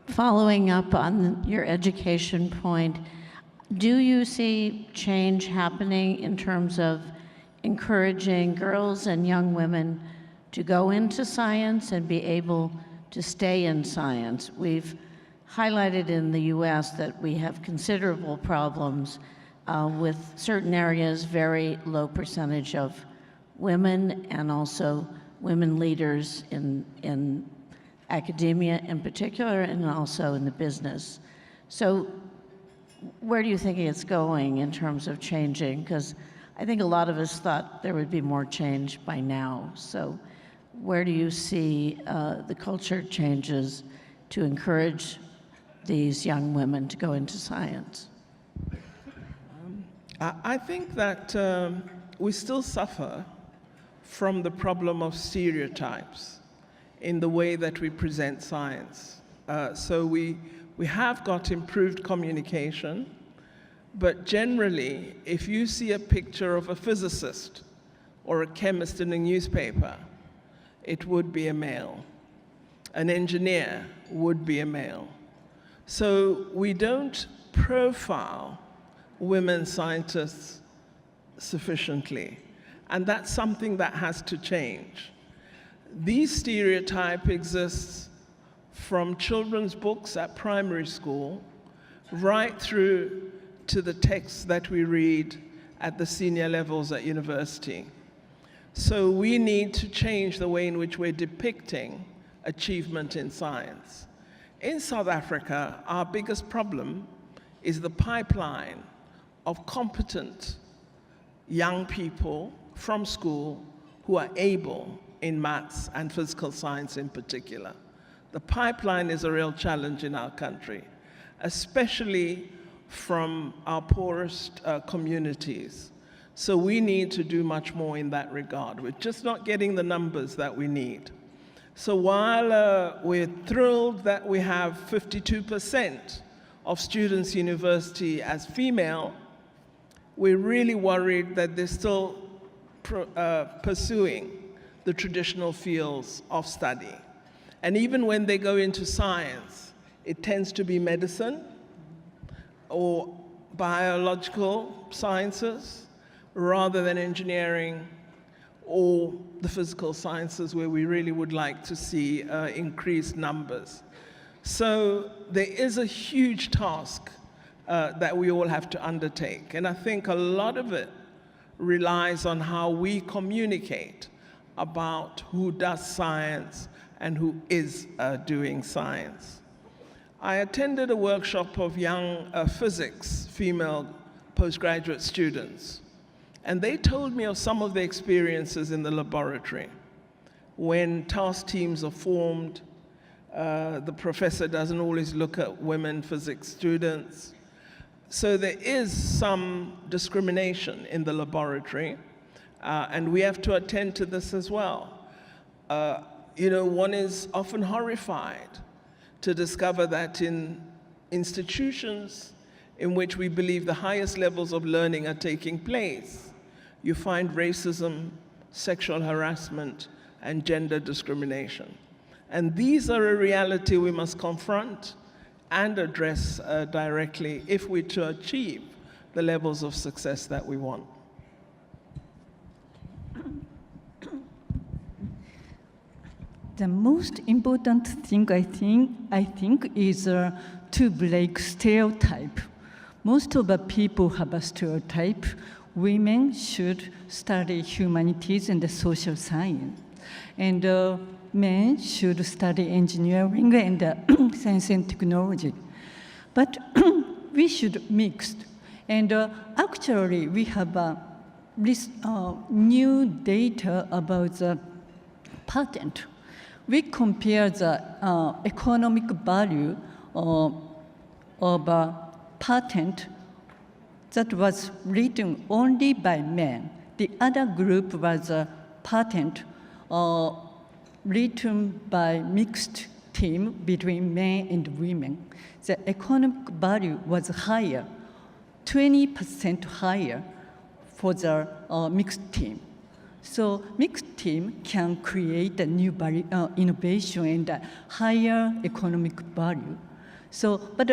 Following up on your education point, do you see change happening in terms of encouraging girls and young women to go into science and be able to stay in science? We've highlighted in the US that we have considerable problems with certain areas, very low percentage of women and also women leaders in academia in particular and also in the business. So where do you think it's going in terms of changing? Because I think a lot of us thought there would be more change by now. So where do you see the culture changes to encourage these young women to go into science? I think that we still suffer from the problem of stereotypes in the way that we present science. So we have got improved communication, but generally, if you see a picture of a physicist or a chemist in a newspaper, it would be a male. An engineer would be a male. So we don't profile women scientists sufficiently, and that's something that has to change. These stereotypes exist from children's books at primary school right through to the texts that we read at the senior levels at university. So we need to change the way in which we're depicting achievement in science. In South Africa, our biggest problem is the pipeline of competent young people from school who are able in maths and physical science in particular. The pipeline is a real challenge in our country, especially from our poorest communities. So we need to do much more in that regard. We're just not getting the numbers that we need. So while we're thrilled that we have 52% of students in university as female, we're really worried that they're still pursuing the traditional fields of study. And even when they go into science, it tends to be medicine or biological sciences rather than engineering or the physical sciences, where we really would like to see increased numbers. So there is a huge task that we all have to undertake. And I think a lot of it relies on how we communicate about who does science and who is doing science. I attended a workshop of young physics, female postgraduate students, and they told me of some of their experiences in the laboratory. When task teams are formed, the professor doesn't always look at women physics students. So there is some discrimination in the laboratory, and we have to attend to this as well. One is often horrified to discover that in institutions in which we believe the highest levels of learning are taking place, you find racism, sexual harassment, and gender discrimination. And these are a reality we must confront and address directly if we're to achieve the levels of success that we want. The most important thing I think is to break stereotype. Most of the people have a stereotype. Women should study humanities and the social science, and men should study engineering and science and technology. But we should mix. And actually, we have this new data about the patent. We compare the economic value of a patent that was written only by men. The other group was a patent written by mixed team between men and women. The economic value was higher, 20% higher for the mixed team. So mixed team can create a new innovation and a higher economic value. So, but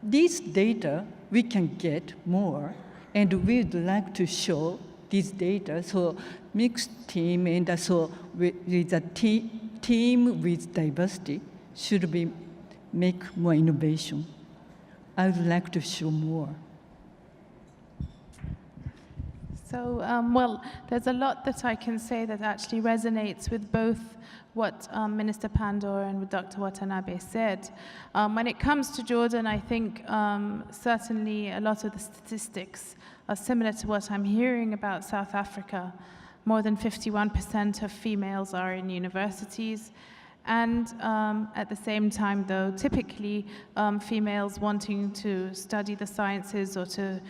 these data we can get more, and we would like to show these data. So mixed team and so with a team with diversity should be make more innovation. I would like to show more. So, well, there's a lot that I can say that actually resonates with both what Minister Pandor and Dr. Watanabe said. When it comes to Jordan, I think certainly a lot of the statistics are similar to what I'm hearing about South Africa. More than 51% of females are in universities. And at the same time, though, typically females wanting to study the sciences or to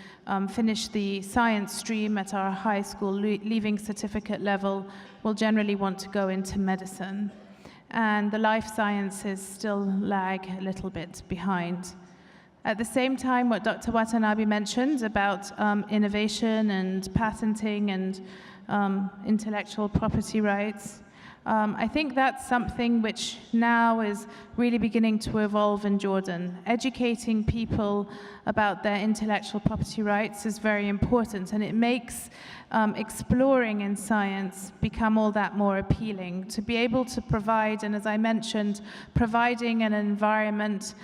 finish the science stream at our high school leaving certificate level will generally want to go into medicine. And the life sciences still lag a little bit behind. At the same time, what Dr. Watanabe mentioned about innovation and patenting and intellectual property rights, I think that's something which now is really beginning to evolve in Jordan. Educating people about their intellectual property rights is very important, and it makes exploring in science become all that more appealing. To be able to provide, and as I mentioned, providing an environment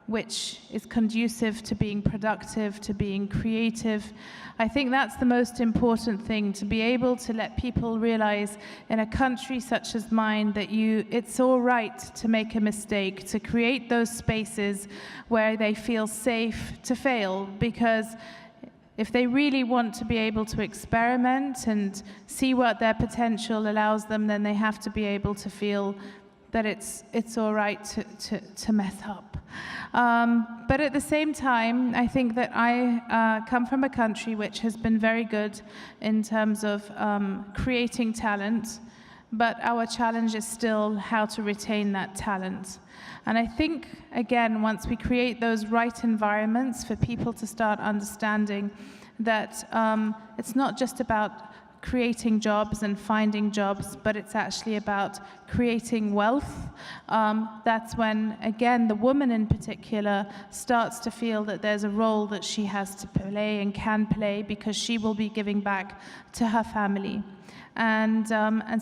which is conducive to being productive, to being creative. I think that's the most important thing, to be able to let people realize in a country such as mine that it's all right to make a mistake, to create those spaces where they feel safe to fail, because if they really want to be able to experiment and see what their potential allows them, then they have to be able to feel that it's all right to mess up. But at the same time, I think that I come from a country which has been very good in terms of creating talent, but our challenge is still how to retain that talent. And I think, again, once we create those right environments for people to start understanding that it's not just about creating jobs and finding jobs, but it's actually about creating wealth. That's when, again, the woman in particular starts to feel that there's a role that she has to play and can play, because she will be giving back to her family. And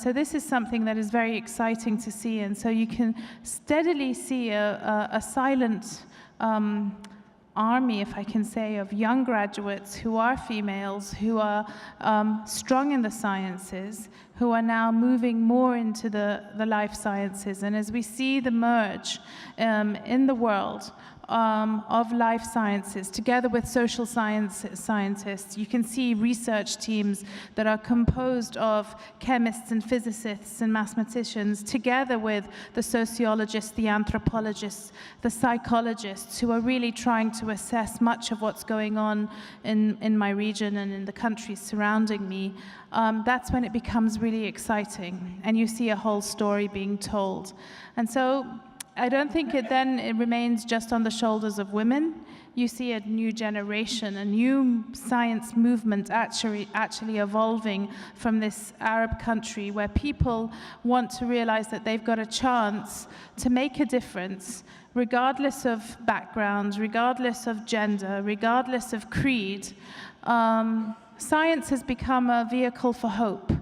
so this is something that is very exciting to see. And so you can steadily see a silent army, if I can say, of young graduates who are females, who are strong in the sciences, who are now moving more into the life sciences. And as we see the merge in the world of life sciences, together with social scientists, you can see research teams that are composed of chemists and physicists and mathematicians, together with the sociologists, the anthropologists, the psychologists, who are really trying to assess much of what's going on in my region and in the countries surrounding me. That's when it becomes really exciting, and you see a whole story being told. And so I don't think it remains just on the shoulders of women. You see a new generation, a new science movement actually evolving from this Arab country, where people want to realize that they've got a chance to make a difference, regardless of background, regardless of gender, regardless of creed. Science has become a vehicle for hope.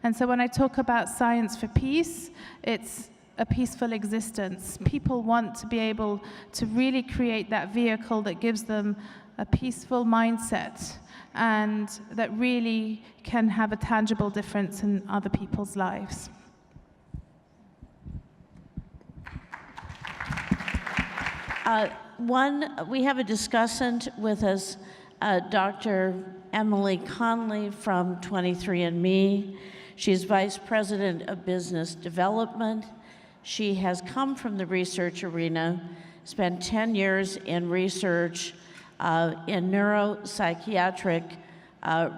And so when I talk about science for peace, it's a peaceful existence. People want to be able to really create that vehicle that gives them a peaceful mindset and that really can have a tangible difference in other people's lives. We have a discussant with us, Dr. Emily Conley from 23andMe. She's Vice President of Business Development. She has come from the research arena, spent 10 years in research in neuropsychiatric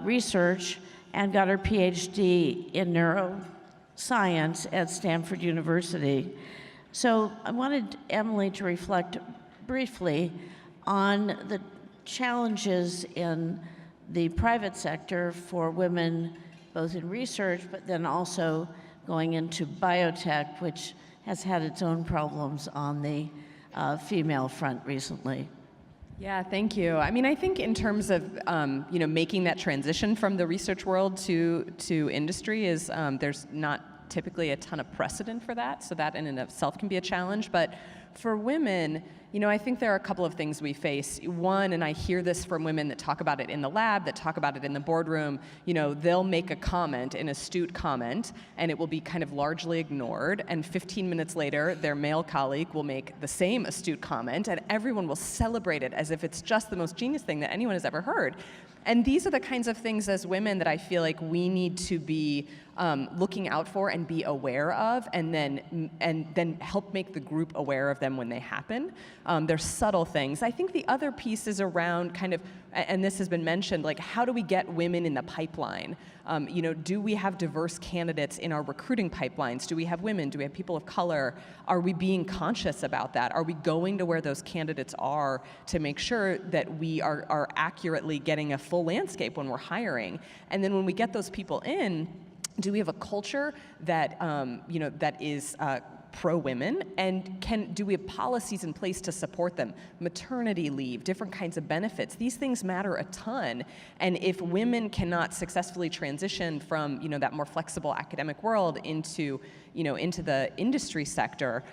research, and got her PhD in neuroscience at Stanford University. So I wanted Emily to reflect briefly on the challenges in the private sector for women, both in research, but then also going into biotech, which has had its own problems on the female front recently. Yeah, thank you. I mean, I think in terms of making that transition from the research world to industry is there's not typically a ton of precedent for that, so that in and of itself can be a challenge. But for women, I think there are a couple of things we face. One, and I hear this from women that talk about it in the lab, that talk about it in the boardroom, they'll make a comment, an astute comment, and it will be kind of largely ignored, and 15 minutes later, their male colleague will make the same astute comment, and everyone will celebrate it as if it's just the most genius thing that anyone has ever heard. And these are the kinds of things as women that I feel like we need to be looking out for and be aware of, and then help make the group aware of them when they happen. They're subtle things. I think the other piece is around kind of, and this has been mentioned, like how do we get women in the pipeline? Do we have diverse candidates in our recruiting pipelines? Do we have women? Do we have people of color? Are we being conscious about that? Are we going to where those candidates are to make sure that we are accurately getting a full landscape when we're hiring? And then when we get those people in, do we have a culture that that is pro-women, and do we have policies in place to support them? Maternity leave, different kinds of benefits. These things matter a ton. And if women cannot successfully transition from that more flexible academic world into the industry sector,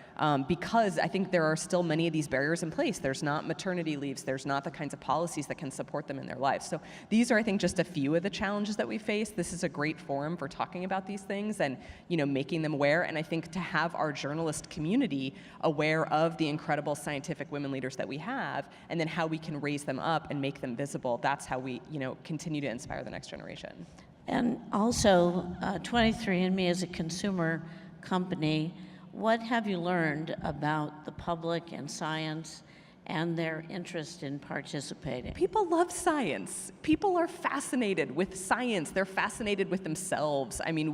because I think there are still many of these barriers in place. There's not maternity leaves. There's not the kinds of policies that can support them in their lives. So these are, I think, just a few of the challenges that we face. This is a great forum for talking about these things and making them aware. And I think to have our journalist community aware of the incredible scientific women leaders that we have, and then how we can raise them up and make them visible. That's how we continue to inspire the next generation. And also, 23andMe is a consumer company. What have you learned about the public and science and their interest in participating? People love science. People are fascinated with science. They're fascinated with themselves. I mean,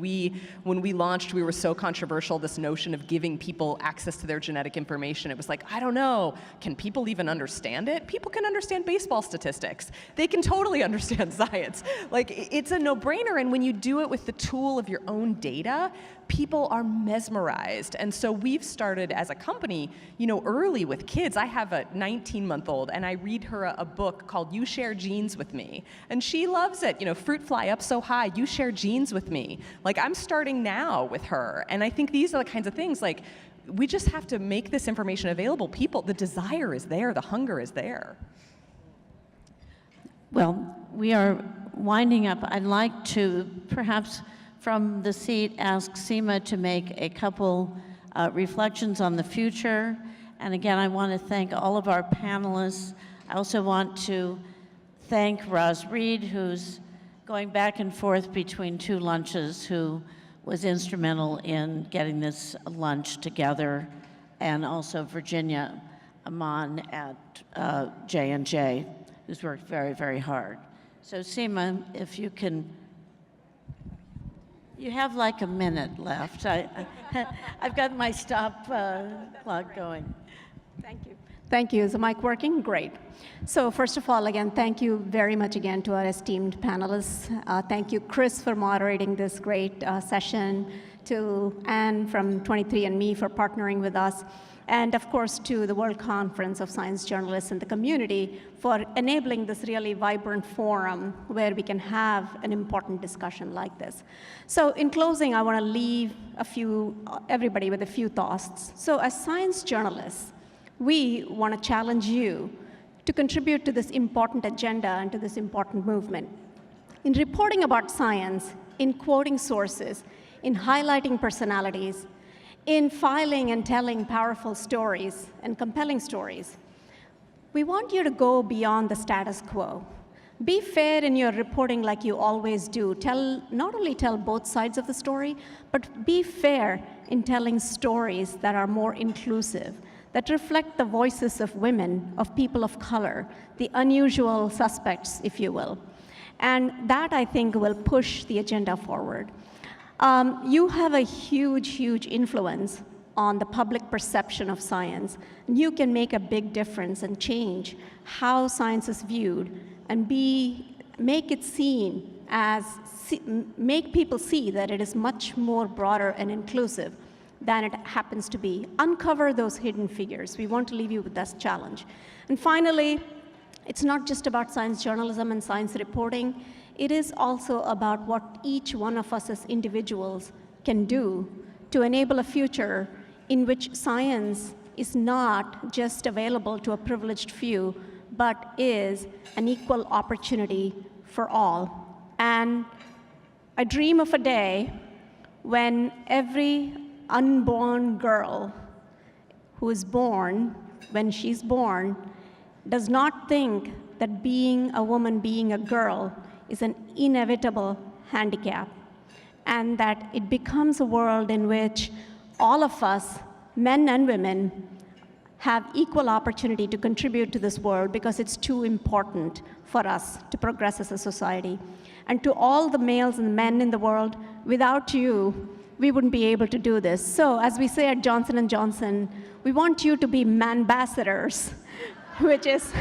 when we launched, we were so controversial, this notion of giving people access to their genetic information. It was like, I don't know, can people even understand it? People can understand baseball statistics. They can totally understand science. Like, it's a no-brainer, and when you do it with the tool of your own data, people are mesmerized. And so we've started as a company, early with kids. I have a 19-month-old, and I read her a book called You Share Genes with Me. And she loves it. Fruit fly up so high, you share genes with me. Like, I'm starting now with her. And I think these are the kinds of things, like, we just have to make this information available. The desire is there, the hunger is there. Well, we are winding up. I'd like to perhaps from the seat ask Seema to make a couple reflections on the future. And again, I want to thank all of our panelists. I also want to thank Roz Reed, who's going back and forth between two lunches, who was instrumental in getting this lunch together, and also Virginia Amon at J&J, who's worked very, very hard. So Seema, if you can, you have like a minute left. I've got my stop clock going. Thank you. Thank you. Is the mic working? Great. So first of all, again, thank you very much again to our esteemed panelists. Thank you, Chris, for moderating this great session, to Anne from 23andMe for partnering with us, and of course to the World Conference of Science Journalists and the community for enabling this really vibrant forum where we can have an important discussion like this. So in closing, I want to leave everybody with a few thoughts. So as science journalists, we want to challenge you to contribute to this important agenda and to this important movement. In reporting about science, in quoting sources, in highlighting personalities, in filing and telling powerful stories and compelling stories, we want you to go beyond the status quo. Be fair in your reporting like you always do. Not only tell both sides of the story, but be fair in telling stories that are more inclusive, that reflect the voices of women, of people of color, the unusual suspects, if you will. And that, I think, will push the agenda forward. You have a huge, huge influence on the public perception of science. You can make a big difference and change how science is viewed and make it seen as, make people see that it is much more broader and inclusive than it happens to be. Uncover those hidden figures. We want to leave you with this challenge. And finally, it's not just about science journalism and science reporting. It is also about what each one of us as individuals can do to enable a future in which science is not just available to a privileged few, but is an equal opportunity for all. And I dream of a day when every unborn girl who is born, when she's born, does not think that being a woman, being a girl, is an inevitable handicap, and that it becomes a world in which all of us, men and women, have equal opportunity to contribute to this world because it's too important for us to progress as a society. And to all the males and men in the world, without you, we wouldn't be able to do this. So as we say at Johnson & Johnson, we want you to be manbassadors, which is,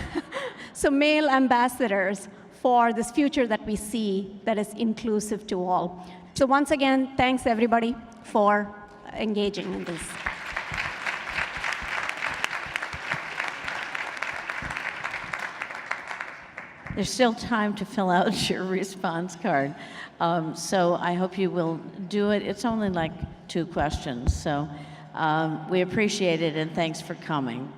so male ambassadors for this future that we see that is inclusive to all. So once again, thanks everybody for engaging in this. There's still time to fill out your response card. So I hope you will do it. It's only like 2 questions. So we appreciate it, and thanks for coming.